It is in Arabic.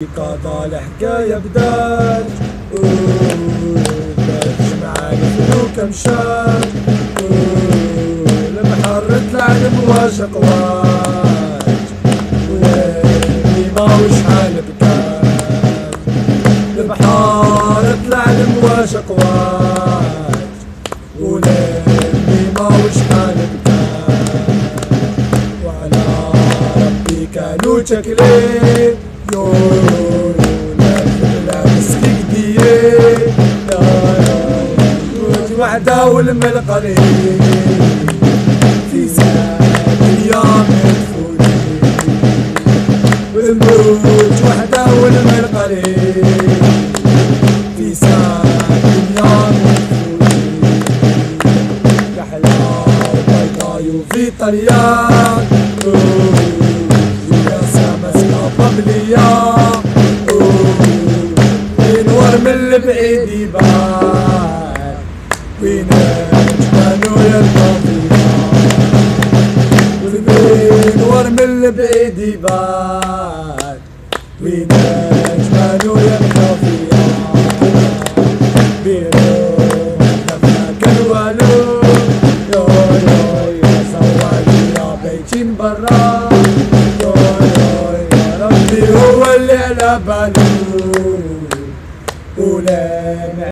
قضى الحكاية بدات جمعة الفلوك مشات البحر طلع المواج قواج وليلي ما وشحال بكات البحر طلع المواج قواج وليلي ما وشحال بكات وعلى ربي كانوا شكلين يو لا مسكك ديال وحده والملقري في ساعة ايام تفوتي والموت وحده والملقري في ساعة ايام تفوتي كحلة وبيضاي وفي طريان ينور من البعيد يبان وين جبالو يرضى ينور من البعيد يبان وين جبالو يرضى بيروح لفاك الوالو يو يا صوالي يا بيتين برا يا ربي هو اللي على بالي